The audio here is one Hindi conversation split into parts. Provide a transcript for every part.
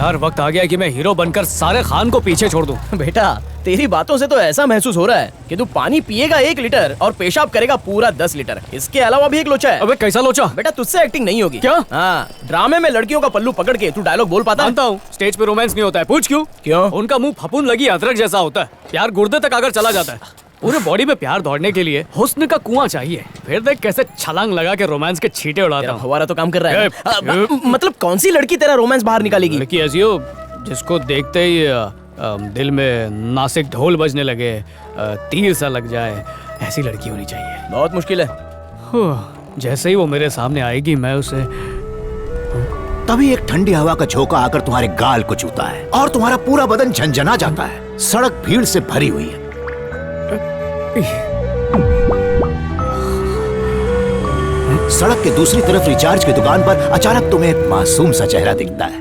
यार वक्त आ गया कि मैं हीरो बनकर सारे खान को पीछे छोड़ दूं। बेटा तेरी बातों से तो ऐसा महसूस हो रहा है कि तू पानी पिएगा 1 लीटर और पेशाब करेगा पूरा 10 लीटर। इसके अलावा भी एक लोचा है। अबे कैसा लोचा? बेटा तुझसे एक्टिंग नहीं होगी। क्या? हाँ, ड्रामे में लड़कियों का पल्लू पकड़ के तू डायलॉग बोल पाता है? जानता हूँ स्टेज पे रोमांस नहीं होता है। पूछ क्यों? क्यों? उनका मुंह फपून लगी अदरक जैसा होता है। प्यार गुर्दे तक आकर चला जाता है। पूरे बॉडी में प्यार दौड़ने के लिए हुस्न का कुआं चाहिए। फिर देख कैसे छलांग लगा के रोमांस के छींटे उड़ाता हूँ। हमारा तो काम कर रहा है। मतलब कौन सी लड़की तेरा रोमांस बाहर निकालेगी? लड़की ऐसी हो जिसको देखते ही दिल में नासिक ढोल बजने लगे, तीर सा लग जाए, ऐसी लड़की होनी चाहिए। बहुत मुश्किल है। जैसे ही वो मेरे सामने आएगी मैं उसे। तभी एक ठंडी हवा का झोंका आकर तुम्हारे गाल को छूता है और तुम्हारा पूरा बदन झंझना जाता है। सड़क भीड़ से भरी हुई है। सड़क के दूसरी तरफ रिचार्ज की दुकान पर अचानक तुम्हें एक मासूम सा चेहरा दिखता है।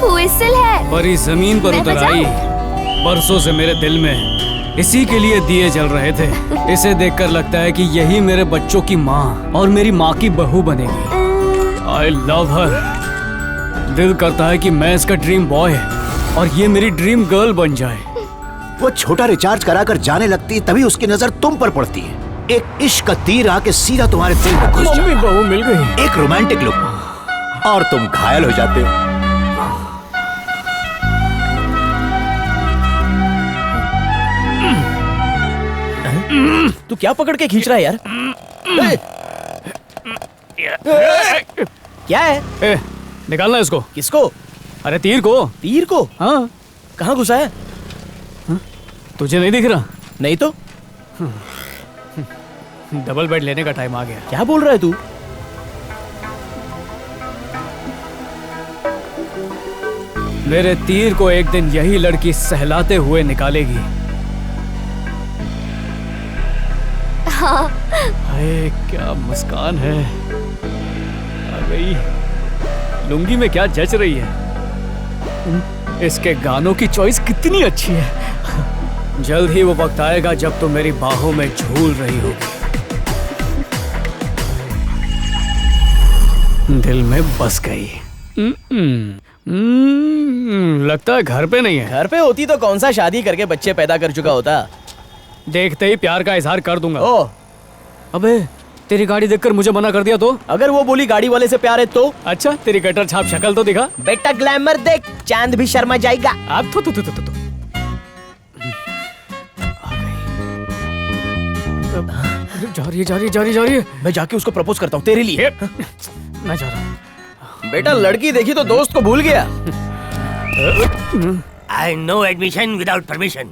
व्हिसल है। परी जमीन पर उतर आई। बरसों से मेरे दिल में इसी के लिए दिए जल रहे थे। इसे देखकर लगता है कि यही मेरे बच्चों की माँ और मेरी माँ की बहू बनेगी। आई लव हर। दिल करता है कि मैं इसका ड्रीम बॉय और ये मेरी ड्रीम गर्ल बन जाए। वो छोटा रिचार्ज कराकर जाने लगती तभी उसकी नजर तुम पर पड़ती है। एक इश्क का तीर आके सीधा तुम्हारे दिल में घुस जाता है। मम्मी बहू मिल गई। एक रोमांटिक लुक और तुम घायल हो जाते हो। तू क्या पकड़ के खींच रहा है यार? क्या है? निकालना इसको। किसको? अरे तीर को। तीर को? हाँ। कहाँ घुसा है? तुझे नहीं दिख रहा? नहीं तो। डबल बेड लेने का टाइम आ गया। क्या बोल रहा है तू? मेरे तीर को एक दिन यही लड़की सहलाते हुए निकालेगी। हाँ। हाय क्या मुस्कान है। आ गई। लुंगी में क्या जच रही है। इसके गानों की चॉइस कितनी अच्छी है। जल्द ही वो वक्त आएगा जब तुम मेरी बाहों में झूल रही होगी। दिल में बस गई। लगता है घर पे नहीं है। घर पे होती तो कौन सा शादी करके बच्चे पैदा कर चुका होता। देखते ही प्यार का इजहार कर दूंगा। ओ, अबे तेरी गाड़ी देखकर मुझे मना कर दिया तो? अगर वो बोली गाड़ी वाले से प्यार है तो? अच्छा तेरी गटर छाप शक्ल तो दिखा। बेटा ग्लैमर देख, चांद भी शर्मा जाएगा। अब तो जा रही है। मैं जाके उसको प्रपोज करता हूँ तेरे लिए। मैं जा रहा हूँ। बेटा लड़की देखी तो दोस्त को भूल गया। I no admission without permission.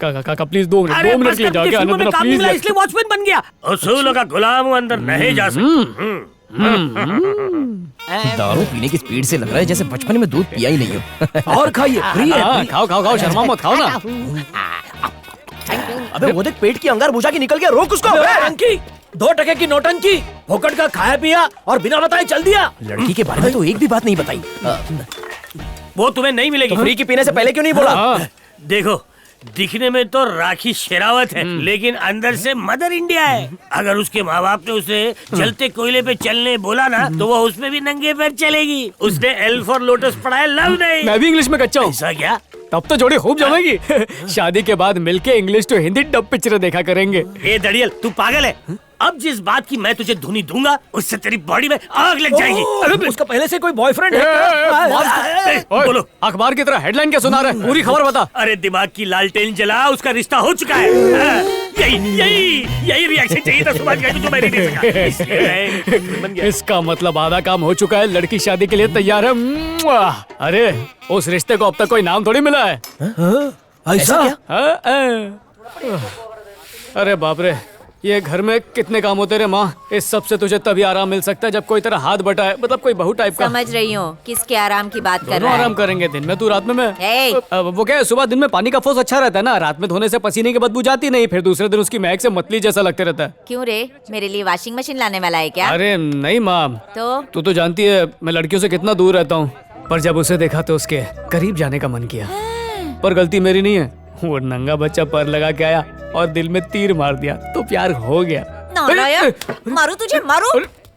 काका प्लीज 2 मिनट के लिए जाके आने देना प्लीज। इसलिए वॉचमैन बन गया। उसूलों का गुलाम हूँ, अंदर नहीं जा सकता। दारू पीने की स्पीड से लग रहा है जैसे बचपन में दूध पिया ही नहीं हो। और खाइए, फ्री है। खाओ शर्मा मत खाओ ना। अबे वो देख पेट की अंगार बुझा के निकल गया। रोक उसको। टंकी 2 टके की नोटंकी, फोकट का खाया पिया और बिना बताए चल दिया। लड़की के बारे में तो एक भी बात नहीं बताई। वो तुम्हें नहीं मिलेगी। फ्री की पीने से पहले क्यों नहीं बोला? देखो दिखने में तो राखी शेरावत है लेकिन अंदर से मदर इंडिया है। अगर उसके माँ बाप ने उसे जलते कोयले पे चलने बोला ना तो वो उसमें भी नंगे पैर चलेगी। उसने एल फॉर लोटस पढ़ा है, लव नहीं। मैं भी इंग्लिश में कच्चा हूँ। ऐसा क्या? तब तो जोड़ी खूब जमेगी। शादी के बाद मिलके English to Hindi dub picture देखा करेंगे। ए दड़ियल तू पागल है? अब जिस बात की मैं तुझे धुनी दूंगा उससे तेरी बॉडी में आग लग जाएगी। अरे उसका पहले से कोई बॉयफ्रेंड है? बोलो अखबार की तरह हेडलाइन क्या सुना रहा है? पूरी खबर बता। अरे दिमाग की लालटेन जला, उसका रिश्ता हो चुका है। यही रिएक्शन चाहिए था सुभाष गांधी जो मैंने नहीं सका। इसलिए बन गया। इसका मतलब आधा काम हो चुका है। लड़की शादी के लिए तैयार है। अरे उस रिश्ते को अब तक कोई नाम थोड़ी मिला है। ऐसा क्या? अरे बाप रे, ये घर में कितने काम होते रे माँ। इस सब से तुझे तभी आराम मिल सकता है जब कोई तेरा हाथ बटाए, मतलब कोई बहू टाइप का। समझ रही हूँ किसके आराम की बात कर दोनों रहा है। आराम करेंगे, दिन में तू रात में मैं। वो क्या है, सुबह दिन में पानी का फोर्स अच्छा रहता है ना, रात में धोने से पसीने की बदबू जाती नहीं, फिर दूसरे दिन उसकी महक से मतली जैसा लगते रहता है। क्यों रे, मेरे लिए वॉशिंग मशीन लाने वाला है क्या? अरे नहीं माँ, तो तू तो जानती है मैं लड़कियों से कितना दूर रहता हूँ, पर जब उसे देखा तो उसके करीब जाने का मन किया। पर गलती मेरी नहीं है, वो नंगा बच्चा पर लगा के आया और दिल में तीर मार दिया तो प्यार हो गया। नालायक, मारू तुझे मारू।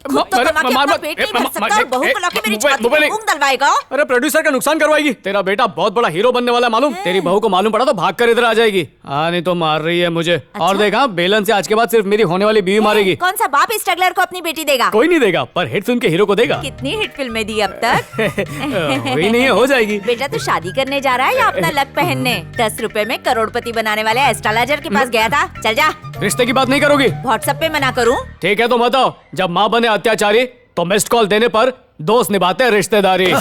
खुद तो कमा के अपना पेट नहीं भर सकता और बहू को लाके मेरी छाती पे मूंग डलवाएगा। अरे प्रोड्यूसर का नुकसान करवाएगी। तेरा बेटा बहुत बड़ा हीरो बनने वाला है मालूम। तेरी बहू को मालूम पड़ा तो भाग कर इधर आ जाएगी। हाँ नहीं तो मार रही है मुझे। और देखा बेलन से आज के बाद सिर्फ मेरी होने वाली बीवी मारेगी। कौन सा बाप स्ट्रगलर को अपनी बेटी देगा? कोई नहीं देगा, पर हिट फिल्म के हीरो को देगा। कितनी हिट फिल्में दी अब तक? वही नहीं है, हो जाएगी। बेटा तू शादी करने जा रहा है या अपना लक पहनने? 10 रुपए में करोड़पति बनाने वाले एस्ट्रोलॉजर के पास गया था। चल जा। रिश्ते की बात नहीं करोगी? व्हाट्सएप पे मना करूं? ठीक है तो मत आओ। जब माँ बने अत्याचारी तो मिस्ड कॉल देने पर दोस्त निभाते हैं रिश्तेदारी।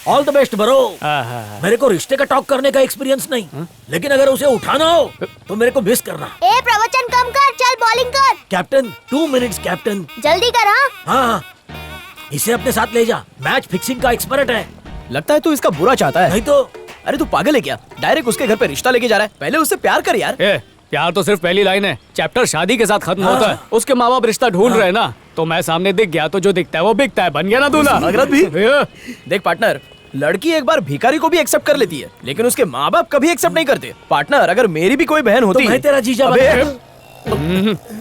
All the best bro. मेरे को रिश्ते का टॉक करने का एक्सपीरियंस नहीं, लेकिन अगर उसे उठाना हो तो मेरे को मिस करना। ए प्रवचन कम कर, चल बॉलिंग कर। Captain 2 minutes captain. जल्दी कर। हाँ, इसे अपने साथ ले जा। मैच फिक्सिंग का एक्सपर्ट है। लगता है तू इसका बुरा चाहता है। नहीं तो अरे तू पागल है क्या? डायरेक्ट उसके घर पे रिश्ता लेके जा रहा है। पहले उससे प्यार कर यार। प्यार तो सिर्फ पहली लाइन है, चैप्टर शादी के साथ खत्म होता है। उसके माँ बाप रिश्ता ढूंढ रहे हैं ना, तो मैं सामने दिख गया तो जो दिखता है वो बिकता है। बन गया ना दूल्हा। अगरत भी देख पार्टनर, लड़की एक बार भिखारी को भी एक्सेप्ट कर लेती है, लेकिन उसके माँ बाप कभी एक्सेप्ट नहीं करते। पार्टनर, अगर मेरी भी कोई बहन होती तो मैं तेरा जीजा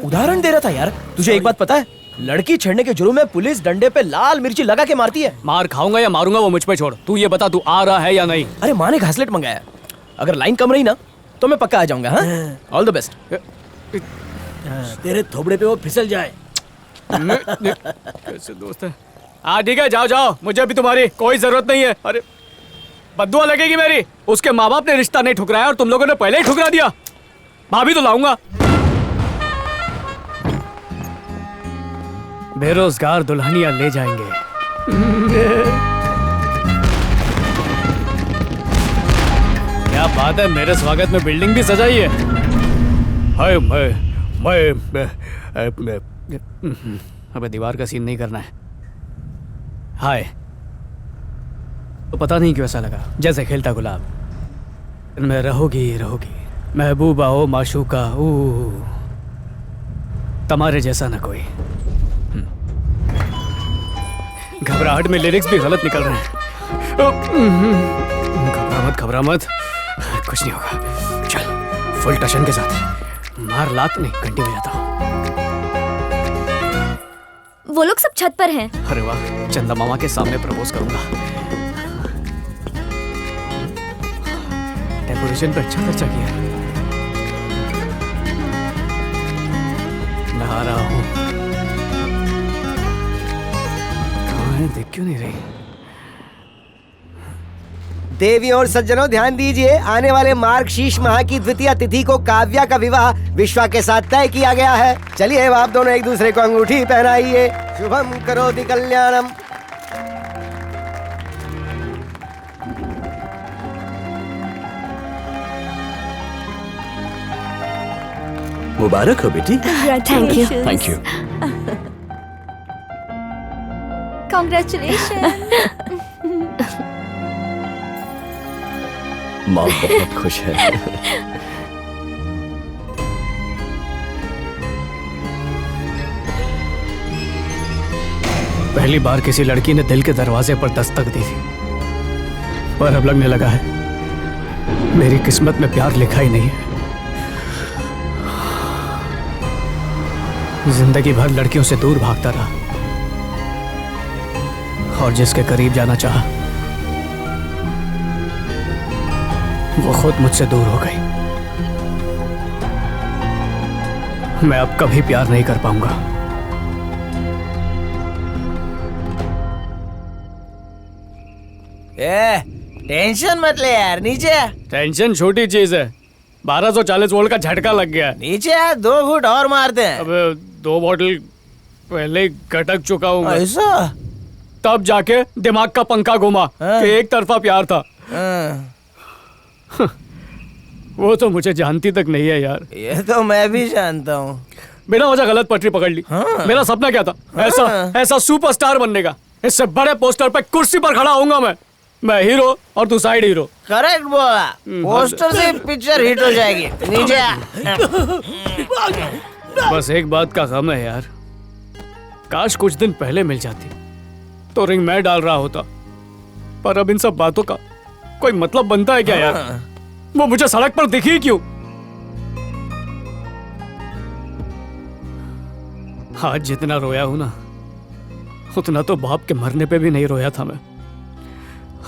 उदाहरण दे रहा था यार। तुझे एक बात पता है, लड़की छेड़ने के जुर्म में पुलिस डंडे पे लाल मिर्ची लगा के मारती है। मार खाऊंगा या मारूंगा वो मुझ पे छोड़। तू ये बता, तू आ रहा है या नहीं? अरे माँ ने घासलेट मंगाया, अगर लाइन कम रही ना तो मैं पक्का आ जाऊंगा। All the best. तेरे थोबड़े पे वो फिसल जाए। कैसे दोस्त है? हाँ ठीक है, जाओ जाओ, मुझे अभी तुम्हारी कोई जरूरत नहीं है। अरे बद्दुआ लगेगी मेरी। उसके माँ बाप ने रिश्ता नहीं ठुकराया और तुम लोगों ने पहले ही ठुकरा दिया। भाभी तो लाऊंगा। बेरोजगार दुल्हनिया ले जाएंगे। क्या बात है, मेरे स्वागत में बिल्डिंग भी सजाई है। हाय अबे दीवार का सीन नहीं करना है। हाय तो पता नहीं क्यों ऐसा लगा जैसे खेलता गुलाब। मैं रहोगी रहोगी महबूबा ओ माशूका ओ, तुम्हारे जैसा ना कोई। घबराहट में लिरिक्स भी गलत निकल रहे हैं। घबरा मत, कुछ नहीं होगा। चल फुल टशन के साथ मार लात नहीं, घंटी बजाता हूँ। वो लोग सब छत पर हैं। अरे वाह, चंदा मामा के सामने प्रपोज करूंगा। डेकोरेशन पे अच्छा खर्चा किया। मैं आ रहा हूँ। कहाँ है, देख क्यों नहीं रही? देवी और सज्जनों ध्यान दीजिए, आने वाले मार्गशीर्ष माह की द्वितीय तिथि को काव्या का विवाह विश्वा के साथ तय किया गया है। चलिए आप दोनों एक दूसरे को अंगूठी पहनाइए। शुभम करोति कल्याणम। मुबारक हो बेटी। Thank you. Thank you. Congratulation. माँ बहुत खुश है। पहली बार किसी लड़की ने दिल के दरवाजे पर दस्तक दी थी, पर अब लगने लगा है मेरी किस्मत में प्यार लिखा ही नहीं है। जिंदगी भर लड़कियों से दूर भागता रहा और जिसके करीब जाना चाहा वो खुद मुझसे दूर हो गई। मैं अब कभी प्यार नहीं कर पाऊंगा। टेंशन मत ले यार, नीचे आ। टेंशन छोटी चीज है, 1240 वोल्ट का झटका लग गया है। नीचे आ, 2 घूंट और मारते हैं। अब 2 बॉटल पहले ही गटक चुका हूँ मैं। ऐसा? तब जाके दिमाग का पंखा घुमा कि एक तरफा प्यार था। वो तो मुझे जानती तक नहीं है यार। ये तो मैं भी जानता हूँ। बिना वजह गलत पटरी पकड़ ली। मेरा सपना क्या था? ऐसा सुपरस्टार बनने का। इससे बड़े पोस्टर पे कुर्सी पर खड़ा होऊंगा मैं हीरो और तू साइड हीरो। करेक्ट बोला। पोस्टर से पिक्चर हिट हो जाएगी। नीचे आ। बस एक बात का गम है यार, काश कुछ दिन पहले मिल जाती तो रिंग मैं डाल रहा होता। पर अब इन सब बातों का कोई मतलब बनता है क्या यार? वो मुझे सड़क पर दिखी क्यों? आज जितना रोया हूं ना, उतना तो बाप के मरने पे भी नहीं रोया था मैं।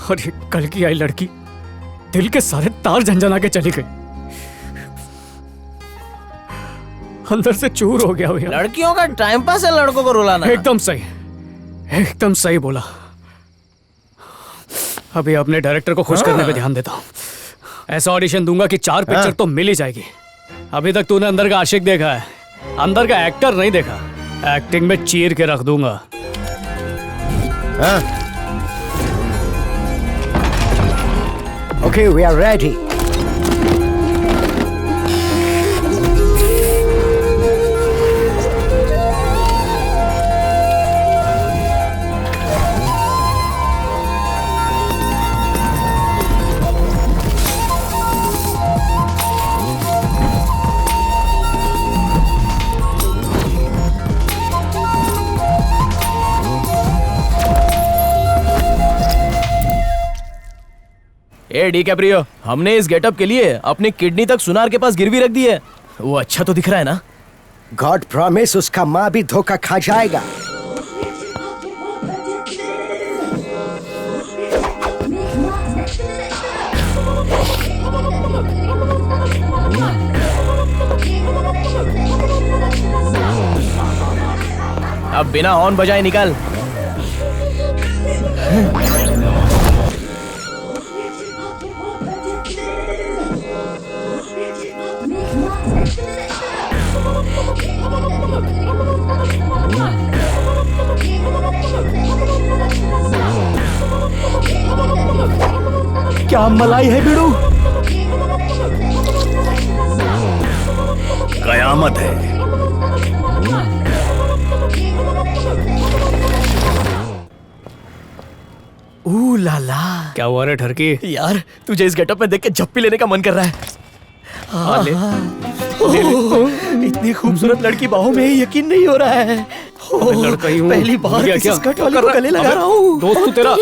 और ये कल की आई लड़की दिल के सारे तार झंझना के चली गई, अंदर से चूर हो गया भैया। लड़कियों का टाइम पास है लड़कों को रुलाना। एकदम सही, एकदम सही बोला। अभी अपने डायरेक्टर को खुश करने पे ध्यान देता हूँ। ऐसा ऑडिशन दूंगा कि 4 पिक्चर तो मिल ही जाएगी। अभी तक तूने अंदर का आशिक देखा है, अंदर का एक्टर नहीं देखा। एक्टिंग में चीर के रख दूंगा। Okay, we are ready. ए डी कैप्रियो, हमने इस गेटअप के लिए अपनी किडनी तक सुनार के पास गिरवी रख दी है। वो अच्छा तो दिख रहा है ना? गॉड प्रॉमिस उसका माँ भी धोखा खा जाएगा। अब बिना हॉर्न बजाए निकल। क्या मलाई है बिड़ू? कयामत है। ला ला। क्या हुआ रे ठरकी? यार तुझे इस गेटअप में देख के झप्पी लेने का मन कर रहा है। हाँ, ले। इतनी खूबसूरत लड़की बाहों में यकीन नहीं हो रहा है। मैं लड़का ही हूँ। पहली बार क्या किसी क्या? स्कर्ट क्या वाली कर को रहा है? गले लगा अबे, रहा हूँ। दोस्त तू तेरा